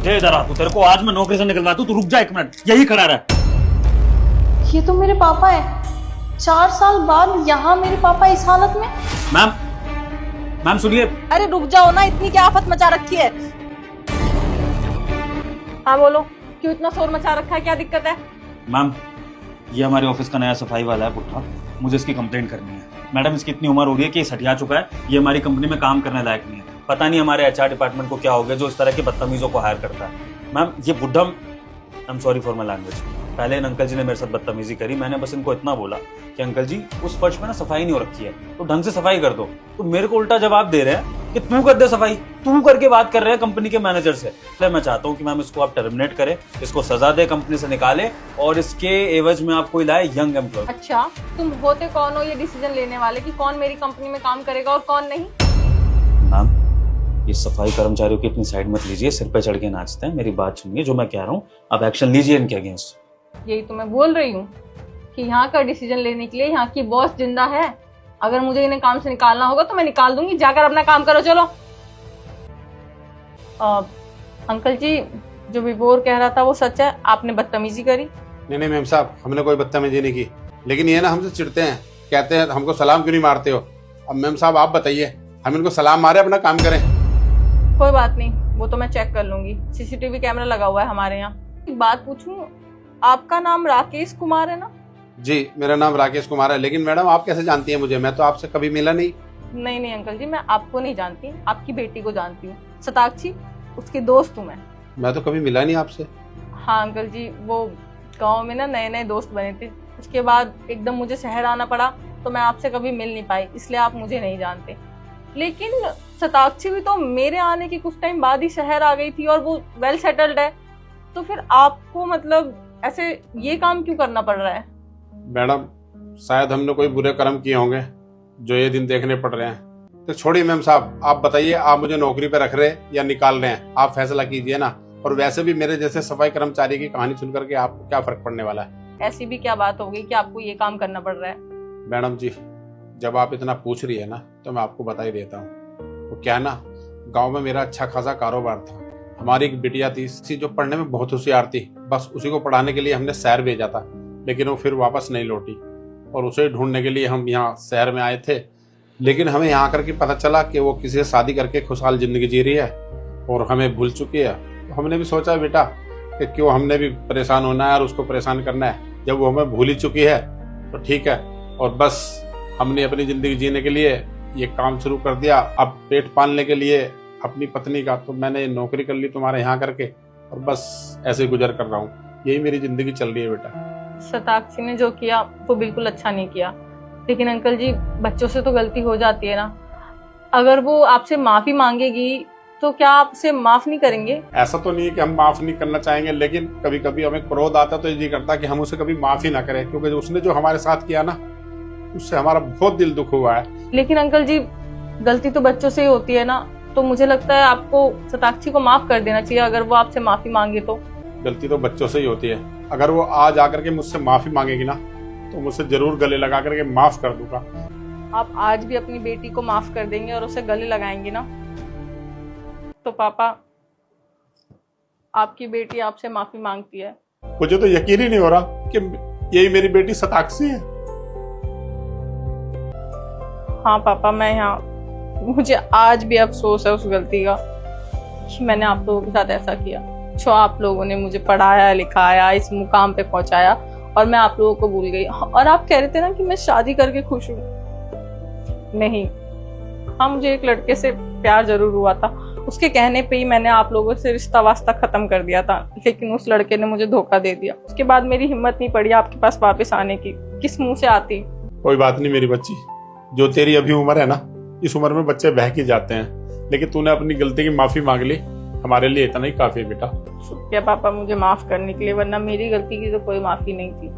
दे इधर आ, तू तेरे को आज मैं नौकरी से निकलवा दूं, तू रुक जा 1 मिनट, यही खड़ा रहा। ये तो मेरे पापा है। 4 साल बाद यहाँ मेरे पापा इस हालत में। मैम सुनिए। अरे रुक जाओ ना, इतनी क्या आफत मचा रखी है। हाँ बोलो, क्यों इतना शोर मचा रखा है, क्या दिक्कत है? मैम ये हमारे ऑफिस का नया सफाई वाला है पुट्ठा, मुझे इसकी कंप्लेंट करनी है। मैडम इसकी इतनी उम्र हो रही है कि ये सठिया चुका है, ये हमारी कंपनी में काम करने लायक नहीं है। पता नहीं हमारे एचआर डिपार्टमेंट को क्या हो गया जो इस तरह के बदतमीजों को हायर करता है। मैम ये बुढ़ा, I am sorry for my language, पहले इन अंकल जी ने मेरे साथ बदतमीजी करी, मैंने बस इनको इतना बोला कि अंकल जी उस फर्श में ना सफाई नहीं हो रखी है, तो ढंग से सफाई कर दो। तो मेरे को उल्टा जवाब दे रहे हैं कि तू कर दे सफाई, तू करके बात कर रहे हैं कंपनी के मैनेजर से। इसलिए मैं चाहता हूँ कि मैम इसको आप टर्मिनेट करें, इसको सजा दे, कंपनी से निकाले और इसके एवज में आप कोई लाए यंग एम्प्लॉय। अच्छा, तुम होते कौन हो ये डिसीजन लेने वाले कि कौन मेरी कंपनी में काम करेगा और कौन नहीं? मैम ये सफाई कर्मचारियों की इतनी साइड मत लीजिए, सिर पे चढ़ के नाचते हैं। मेरी बात सुनिए, जो मैं कह रहा हूँ आप एक्शन लीजिए इनके अगेंस्ट। यही तो मैं बोल रही हूँ कि यहाँ का डिसीजन लेने के लिए यहाँ की बॉस जिंदा है। अगर मुझे इन्हें काम से निकालना होगा तो मैं निकाल दूंगी, जाकर अपना काम करो। चलो। अंकल जी, जो विभोर कह रहा था वो सच है, आपने बदतमीजी करी? नहीं मैम साहब, हमने कोई बदतमीजी नहीं की, लेकिन ये ना हमसे चिढ़ते हैं, कहते हैं हमको सलाम क्यों नहीं मारते हो। अब मैम साहब आप बताइए, हम इनको सलाम मारे अपना काम करें? कोई बात नहीं, वो तो मैं चेक कर लूंगी, सीसीटीवी कैमरा लगा हुआ है हमारे यहाँ। एक बात पूछूं, आपका नाम राकेश कुमार है ना? जी मेरा नाम राकेश कुमार है, लेकिन मैडम आप कैसे जानती हैं मुझे? मैं तो आपसे कभी मिला नहीं। नहीं अंकल जी, मैं आपको नहीं जानती, आपकी बेटी को जानती हूँ, शताक्षी, उसकी दोस्त हूँ मैं तो कभी मिला नहीं आपसे। हाँ अंकल जी, वो गांव में ना नए नए दोस्त बने थे, उसके बाद एकदम मुझे शहर आना पड़ा तो मैं आपसे कभी मिल नहीं पाई, इसलिए आप मुझे नहीं जानते। लेकिन शताक्षी भी तो मेरे आने के कुछ टाइम बाद ही शहर आ गई थी और वो वेल सेटल्ड है, तो फिर आपको मतलब ऐसे ये काम क्यों करना पड़ रहा है? मैडम शायद हमने कोई बुरे कर्म किए होंगे जो ये दिन देखने पड़ रहे हैं। तो छोड़िए मैम साहब, आप बताइए, आप मुझे नौकरी पे रख रहे हैं या निकाल रहे हैं? आप फैसला कीजिए ना। और वैसे भी मेरे जैसे सफाई कर्मचारी की कहानी सुनकर के आपको क्या फर्क पड़ने वाला है? ऐसी भी क्या बात हो गई कि आपको ये काम करना पड़ रहा है? मैडम जी, जब आप इतना पूछ रही है ना तो मैं आपको बता ही देता हूँ। वो क्या ना, गांव में मेरा अच्छा खासा कारोबार था। हमारी एक बिटिया थी जो पढ़ने में बहुत होशियार थी, बस उसी को पढ़ाने के लिए हमने शहर भेजा था, लेकिन वो फिर वापस नहीं लौटी और उसे ढूंढने के लिए हम यहाँ शहर में आए थे। लेकिन हमें यहाँ करके पता चला कि वो किसी से शादी करके खुशहाल जिंदगी जी रही है और हमें भूल चुकी है। तो हमने भी सोचा बेटा कि क्यों हमने भी परेशान होना है और उसको परेशान करना है, जब वो हमें भूल ही चुकी है तो ठीक है। और बस हमने अपनी जिंदगी जीने के लिए ये काम शुरू कर दिया। अब पेट पालने के लिए अपनी पत्नी का तो मैंने नौकरी कर ली तुम्हारे यहाँ करके, और बस ऐसे गुजर कर रहा हूँ। यही मेरी जिंदगी चल रही है बेटा। शताक्षी ने जो किया वो बिल्कुल अच्छा नहीं किया, लेकिन अंकल जी बच्चों से तो गलती हो जाती है ना। अगर वो आपसे माफी मांगेगी तो क्या आप उसे माफ नहीं करेंगे? ऐसा तो नहीं है कि हम माफ नहीं करना चाहेंगे, लेकिन कभी कभी हमें क्रोध आता तो ये करता कि हम उसे कभी माफ ही ना करें, क्योंकि उसने जो हमारे साथ किया ना उससे हमारा बहुत दिल दुख हुआ है। लेकिन अंकल जी गलती तो बच्चों से ही होती है ना, तो मुझे लगता है आपको शताक्षी को माफ कर देना चाहिए अगर वो आपसे माफी मांगे तो। गलती तो बच्चों से ही होती है। अगर वो आज आकर के मुझसे माफी मांगेगी ना तो मुझसे जरूर गले लगा करके माफ कर दूंगा। आप आज भी अपनी बेटी को माफ कर देंगे और उसे गले लगाएंगे ना? तो पापा, आपकी बेटी आपसे माफी मांगती है। मुझे तो यकीन ही नहीं हो रहा कि यही मेरी बेटी शताक्षी है। हाँ पापा, मैं यहाँ, मुझे आज भी अफसोस है उस गलती का कि मैंने आप लोगों के साथ ऐसा किया। जो आप लोगों ने मुझे पढ़ाया लिखाया, इस मुकाम पे पहुंचाया, और मैं आप लोगों को भूल गई। और आप कह रहे थे ना कि मैं शादी करके खुश हूँ। नहीं, हाँ मुझे एक लड़के से प्यार जरूर हुआ था, उसके कहने पे ही मैंने आप लोगों से रिश्ता वास्ता खत्म कर दिया था, लेकिन उस लड़के ने मुझे धोखा दे दिया। उसके बाद मेरी हिम्मत नहीं पड़ी आपके पास वापस आने की। किस मुंह से आती? कोई बात नहीं मेरी बच्ची, जो तेरी अभी उम्र है ना, इस उम्र में बच्चे बहक ही जाते हैं, लेकिन तूने अपनी गलती की माफी मांग ली, हमारे लिए इतना ही काफी है बेटा। शुक्रिया पापा मुझे माफ करने के लिए, वरना मेरी गलती की तो कोई माफी नहीं थी।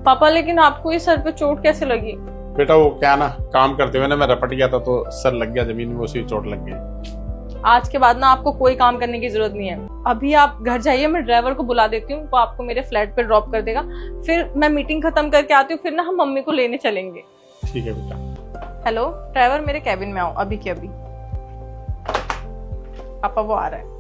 पापा लेकिन आपको ये सर पे चोट कैसे लगी? बेटा वो क्या ना, काम करते हुए ना मैं रपट गया था तो सर लग गया जमीन में, उसी चोट लग गई। आज के बाद ना आपको कोई काम करने की जरूरत नहीं है। अभी आप घर जाइए, मैं ड्राइवर को बुला देती हूँ, वो आपको मेरे फ्लैट पे ड्रॉप कर देगा। फिर मैं मीटिंग खत्म करके आती हूँ, फिर ना हम मम्मी को लेने चलेंगे। ठीक है बेटा। हेलो ड्राइवर, मेरे कैबिन में आओ अभी के अभी। पापा वो आ रहा है।